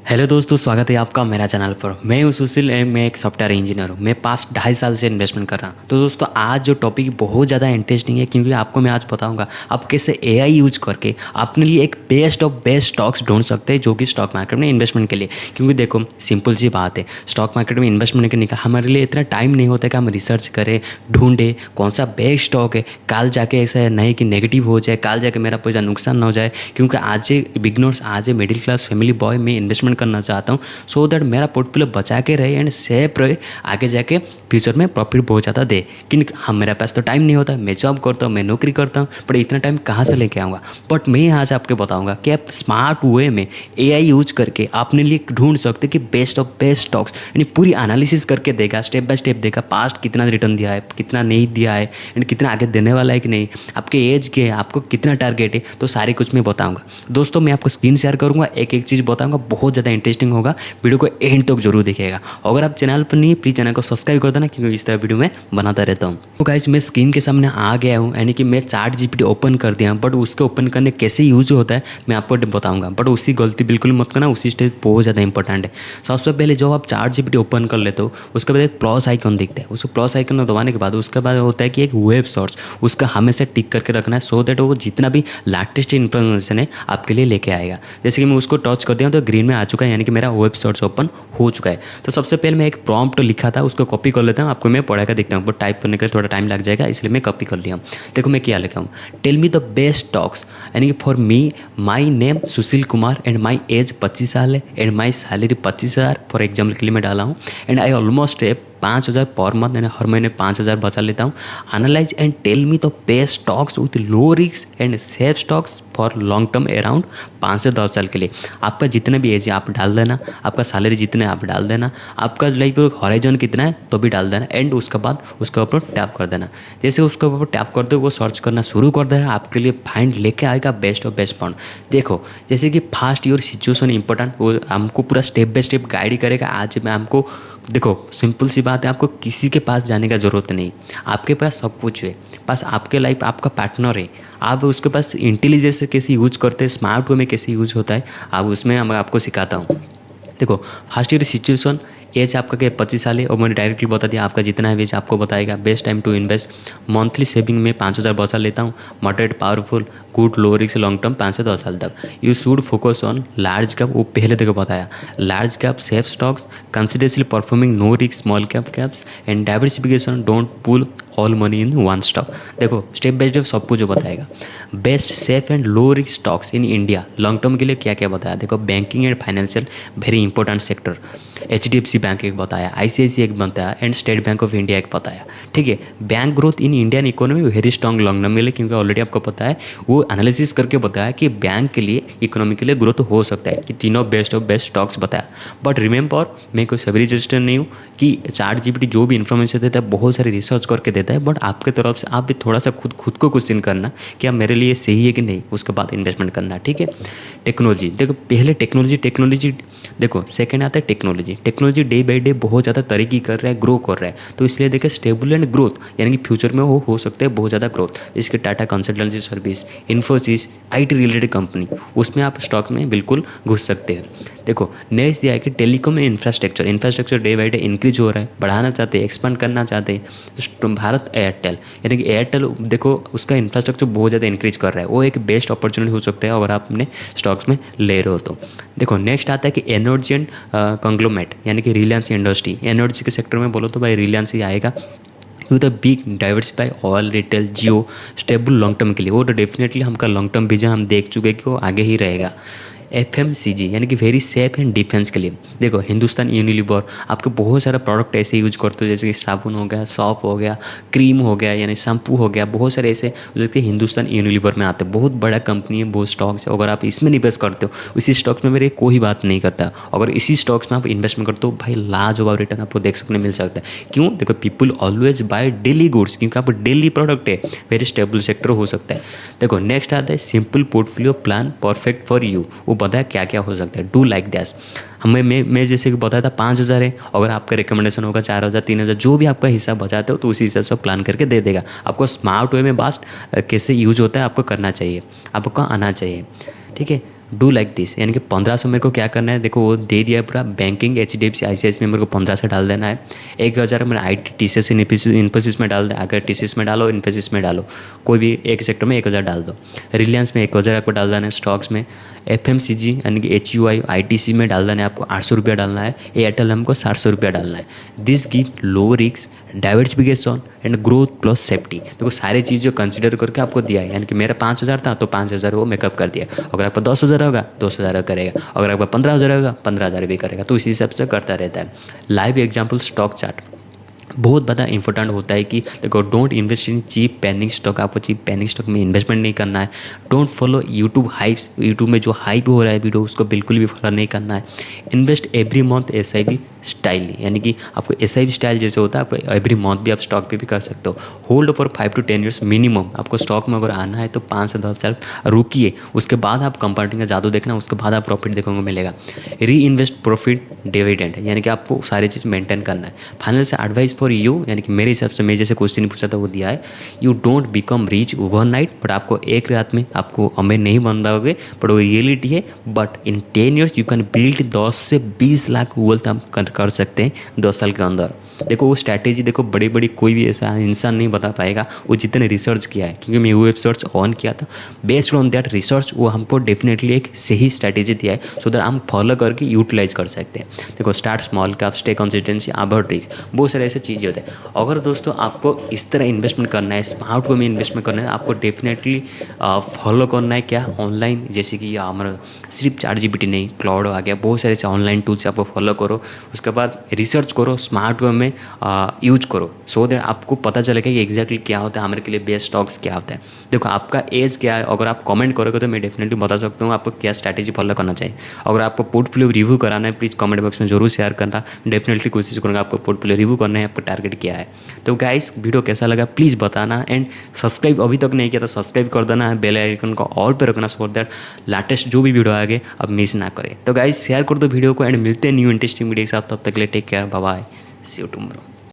Hello दोस्तों, स्वागत है आपका मेरा चैनल पर। मैं हूं सुशील एंड मैं एक सॉफ्टवेयर इंजीनियर हूं। मैं पास्ट 2.5 साल से इन्वेस्टमेंट कर रहा हूं। तो दोस्तों, आज जो टॉपिक बहुत ज़्यादा इंटरेस्टिंग है, क्योंकि आपको मैं आज बताऊंगा आप कैसे एआई यूज करके अपने लिए एक बेस्ट ऑफ बेस्ट स्टॉक्स ढूंढ सकते हैं जो कि स्टॉक मार्केट में इन्वेस्टमेंट के लिए। क्योंकि देखो, सिंपल सी बात है, स्टॉक मार्केट में इन्वेस्टमेंट करने का हमारे लिए इतना टाइम नहीं होता कि हम रिसर्च करें, ढूंढें कौन सा बेस्ट स्टॉक है। काल जाके ऐसा नहीं कि नेगेटिव हो जाए, काल जाके मेरा पैसा नुकसान ना हो जाए। क्योंकि आज बिगनर्स, आज मिडिल क्लास फैमिली बॉय में इन्वेस्टमेंट करना चाहता हूँ, सो दैट मेरा पोर्टफोलियो बचा के रहे एंड सेफ रहे, आगे जाके फ्यूचर में प्रॉफिट बहुत ज़्यादा दे। क्योंकि हम, मेरे पास तो टाइम नहीं होता, मैं जॉब करता हूँ, मैं नौकरी करता हूँ, बट इतना टाइम कहाँ से लेके आऊँगा। बट मैं आज आपको बताऊँगा कि आप स्मार्ट वे में एआई यूज करके अपने लिए ढूंढ सकते कि बेस्ट ऑफ बेस्ट स्टॉक्स, यानी पूरी एनालिसिस करके देगा, स्टेप बाय स्टेप देगा, पास्ट कितना रिटर्न दिया है, कितना नहीं दिया है, एंड कितना आगे देने वाला है कि नहीं, आपके एज के, आपको कितना टारगेट है, तो सारे कुछ मैं बताऊँगा। दोस्तों, मैं आपको स्क्रीन शेयर करूँगा, एक एक चीज़ बताऊँगा, बहुत ज़्यादा इंटरेस्टिंग होगा। वीडियो को एंड तक जरूर देखिएगा। अगर आप चैनल पर नहीं है, प्लीज़ चैनल को सब्सक्राइब कर देना, क्योंकि इस तरह वीडियो मैं बनाता रहता हूँ। तो गाइस, मैं स्क्रीन के सामने आ गया हूँ, यानी कि मैं चैट जीपीटी ओपन कर दिया, बट उसको ओपन करने कैसे यूज होता है मैं आपको बताऊंगा। बट उसी गलती बिल्कुल मत करना, उसी स्टेप बहुत ज़्यादा इंपॉर्टेंट है। सबसे पहले जब आप चैट जीपीटी ओपन कर लेते हो, उसके बाद एक प्लस आइकन दिखता है, उसको प्लस आइकन दबाने के बाद उसके बाद होता है कि एक वेब सर्च, उसका हमेशा टिक करके रखना है, सो दैट वो जितना भी लेटेस्ट इन्फॉर्मेशन है आपके लिए लेके आएगा। जैसे कि मैं उसको टच कर दिया तो ग्रीन में आ चुका है, यानी कि मेरा वेब सर्च ओपन हो चुका है। तो सबसे पहले मैं एक प्रॉम्प्ट लिखा था, उसको कॉपी कर लेता हूँ, आपको मैं पढ़ा कर देखता हूँ, बट टाइप करने के लिए थोड़ा टाइम लग जाएगा, इसलिए मैं कॉपी कर लिया हूँ। देखो मैं क्या लिखा हूँ, tell me the best stocks, यानी कि for me, my name Sushil Kumar and my age 25 साल है and my salary 25,000 for example के लिए मैं डाला हूँ, एंड आई ऑलमोस्ट है 5,000 पर मंथ, यानी हर महीने 5,000 बचा लेता हूँ। Analyze and tell me the best stocks with low risk and safe stocks for long term around 5 से 10 साल के लिए। आपका जितना भी एज है आप डाल देना, आपका सैलरी जितना है आप डाल देना, आपका लाइक हॉराइजन कितना है तो भी डाल देना, एंड उसके बाद उसके ऊपर टैप कर देना। जैसे उसके ऊपर टैप करते हो वो सर्च करना शुरू कर देगा, आपके लिए फाइंड लेके आएगा बेस्ट ऑफ बेस्ट फंड। देखो, जैसे कि फास्ट योर सिचुएशन इंपॉर्टेंट, वो हमको पूरा स्टेप बाय स्टेप गाइड करेगा। आज मैं हमको, देखो सिंपल सी बात है, आपको किसी के पास जाने का ज़रूरत नहीं, आपके पास सब कुछ है। बस आपके लाइफ आपका पार्टनर है, आप उसके पास इंटेलिजेंस से कैसे यूज करते हैं, स्मार्ट वे में कैसे यूज होता है, आप उसमें मैं आपको सिखाता हूँ। देखो, फर्स्ट ईयर सिचुएशन, एज आपका क्या 25 साल है, और मैंने डायरेक्टली बता दिया आपका जितना है एज आपको बताएगा। Best time to invest, monthly saving में 5,000 बचा लेता हूँ। Moderate powerful good low risk long term 5 से 10 साल तक। You should focus on large cap, वो पहले देखो बताया, large cap safe stocks, considerately performing no risk small cap caps and diversification, don't pull all money in one stock. देखो step by step सब कुछ जो बताएगा। Best safe and low risk stocks in India long term के लिए क्या क्या बताया। देखो, banking and financial very important sector, HDFC bank एक बताया, ICICI एक बताया, and state bank of India एक बताया। ठीक है, bank growth in Indian economy very strong long term के लिए, क्योंकि ऑलरेडी आपको पता है, वो एनालिसिस करके बताया कि बैंक के लिए, इकोनॉमी के लिए ग्रोथ हो सकता है, कि तीनों बेस्ट ऑफ बेस्ट स्टॉक्स बताया। बट रिमेंबर, मैं कोई सभी रजिस्टर नहीं हूँ कि चैट जीपीटी जो भी इन्फॉर्मेशन देता है बहुत सारी रिसर्च करके देता है, बट आपके तरफ से आप भी थोड़ा सा खुद को क्वेश्चन करना कि आप मेरे लिए सही है कि नहीं, उसके बाद इन्वेस्टमेंट करना। ठीक है, टेक्नोलॉजी, देखो पहले टेक्नोलॉजी देखो, सेकंड आता है टेक्नोलॉजी डे बाई डे बहुत ज़्यादा तरक्की कर रहा है, ग्रो कर रहा है, तो इसलिए देखिए स्टेबल एंड ग्रोथ, यानी कि फ्यूचर में वो हो सकते हैं बहुत ज़्यादा ग्रोथ। इसके Tata consultancy service, Infosys, IT related company, उसमें आप स्टॉक में बिल्कुल घुस सकते हैं। देखो नेक्स्ट दिया है कि telecom infrastructure day by day increase हो रहा है, बढ़ाना चाहते हैं, एक्सपांड करना चाहते हैं। तो भारत एयरटेल, यानी कि एयरटेल, देखो उसका इंफ्रास्ट्रक्चर बहुत ज़्यादा इंक्रीज कर रहा है, वो एक बेस्ट अपॉर्चुनिटी हो सकता है अगर आप अपने स्टॉक्स में ले रहे हो तो। देखो नेक्स्ट आता है कि एनर्जी एंड कंग्लोमेरेट, यानी कि रिलायंस इंडस्ट्री, एनर्जी के सेक्टर में बोलो तो भाई रिलायंस ही आएगा, क्योंकि the big diversify oil retail Jio stable long term के लिए, वो तो डेफिनेटली हमका लॉन्ग टर्म विजन हम देख चुके हैं कि वो आगे ही रहेगा। FMCG, यानी कि वेरी सेफ एंड डिफेंस के लिए, देखो हिंदुस्तान यूनिलीवर, आपके बहुत सारा प्रोडक्ट ऐसे यूज करते हो, जैसे कि साबुन हो गया, सॉप हो गया, क्रीम हो गया, यानी शैम्पू हो गया, बहुत सारे ऐसे जो कि हिंदुस्तान यूनिलीवर में आते हैं। बहुत बड़ा कंपनी है, बहुत स्टॉक्स है, अगर आप इसमें निवेश करते हो, इसी स्टॉक्स में मेरे कोई बात नहीं करता, अगर इसी स्टॉक्स में आप इन्वेस्टमेंट करते हो भाई लाजवाब रिटर्न आपको देख सकने मिल सकता है। क्यों? देखो people always buy daily goods, क्योंकि आप डेली प्रोडक्ट है, वेरी स्टेबल सेक्टर हो सकता है। देखो नेक्स्ट आता है simple portfolio plan perfect for you, वो बताया क्या क्या हो सकता है। डू लाइक दैट, हमें मैं जैसे कि बताया था 5,000 है, अगर आपका रिकमेंडेशन होगा 4,000 3,000, जो भी आपका हिस्सा बचाते हो तो उसी हिसाब से प्लान करके दे देगा आपको। स्मार्ट वे में बास्ट कैसे यूज होता है आपको करना चाहिए, आपको आना चाहिए। ठीक है, डू लाइक दिस, यानी कि 1500 मेरे को क्या करना है, देखो वो दे दिया है पूरा बैंकिंग HDFC ICICI में मेरे को 1500 डाल देना है। 1000 मैंने IT TCS इन्फोसिस में डाल दें, अगर TCS में डालो इन्फोसिस में डालो, कोई भी एक सेक्टर में 1000 डाल दो। रिलायंस में 1000 आपको डाल देना है, स्टॉक्स में FMCG यानी कि HUI ITC में डाल देना है आपको 800 रुपया डालना है, एयरटेल हमको 700 रुपया डालना है। This give low risk, diversification and growth plus safety. देखो सारी चीज़ जो कंसिडर करके आपको दिया है, यानी कि मेरा 5000 था तो 5000 वो मेकअप कर दिया। अगर आपका 10,000 होगा 10,000 करेगा, अगर आपका 15,000 होगा 15,000 भी करेगा, तो इसी हिसाब से करता रहता है। लाइव एग्जाम्पल स्टॉक चार्ट बहुत ज़्यादा इंपॉर्टेंट होता है कि देखो don't invest in cheap panic stock, आपको चीप पैनिक स्टॉक में इन्वेस्टमेंट नहीं करना है। Don't follow YouTube hypes, YouTube में जो हाइप हो रहा है वीडियो उसको बिल्कुल भी फॉलो नहीं करना है। Invest every month SIP style, यानी कि आपको SIP स्टाइल जैसे होता है आपको एवरी मंथ भी आप स्टॉक पे भी कर सकते हो। Hold for 5 to 10 years minimum, आपको स्टॉक में अगर आना है तो 5 से 10 साल रुकिए, उसके बाद आप कंपाउंडिंग का जादू देखना, उसके बाद आप प्रॉफिट देखने को मिलेगा। री इन्वेस्ट प्रॉफिट डिविडेंड, यानी कि आपको सारी चीज़ मेंटेन करना है। फाइनल से एडवाइस फॉर यू, यानी कि मेरे हिसाब से मैं जैसे क्वेश्चन पूछा था वो दिया है, you don't become rich overnight, but आपको एक रात में आपको अमीर नहीं बन पाओगे, बट वो रियलिटी है। But in 10 years you can build 10 से 20 लाख वेल्थ हम कर सकते हैं 10 साल के अंदर। देखो वो स्ट्रैटेजी देखो बड़ी बड़ी कोई भी ऐसा इंसान नहीं बता पाएगा, वो जितने रिसर्च किया है, क्योंकि मैं वेब सर्च ऑन किया था, बेस्ड ऑन दैट रिसर्च वो हमको डेफिनेटली एक सही स्ट्रैटेजी दिया है, सो दैट हम फॉलो करके यूटिलाइज कर सकते हैं। देखो start small cap, stay consistency, about risk, बहुत सारे ऐसे चीज़ें होते हैं। अगर दोस्तों आपको इस तरह इन्वेस्टमेंट करना है, स्मार्ट को में इन्वेस्टमेंट करना है, आपको डेफिनेटली फॉलो करना है क्या, ऑनलाइन, जैसे कि हमारा सिर्फ ChatGPT नहीं, क्लाउड आ गया, बहुत सारे ऐसे ऑनलाइन टूल्स आपको फॉलो करो, उसके बाद रिसर्च करो, स्मार्ट वे में यूज करो, सो दैट आपको पता चलेगा कि एग्जैक्टली क्या होता है, हमारे के लिए बेस्ट स्टॉक्स क्या होता है। देखो आपका एज क्या है, अगर आप कमेंट करोगे तो मैं डेफिनेटली बता सकता हूँ आपको क्या स्ट्रैटेजी फॉलो करना चाहिए। अगर आपको पोर्टफोलियो रिव्यू कराना है प्लीज़ कमेंट बॉक्स में जरूर शेयर करना, डेफिनेटली कोशिश करूँगा आपको पोर्टफोलियो रिव्यू करना है, आपका टारगेट क्या है। तो गाइस वीडियो कैसा लगा प्लीज़ बताना, एंड सब्सक्राइब अभी तक नहीं किया तो सब्सक्राइब कर देना है, बेल आइकन को ऑल पे रखना, सो दैट लेटेस्ट जो भी वीडियो आगे अब मिस ना करें। तो गाइस शेयर कर दो वीडियो को, एंड मिलते हैं न्यू इंटरेस्टिंग वीडियो के साथ, तब तक के लिए take care, bye bye, see you tomorrow.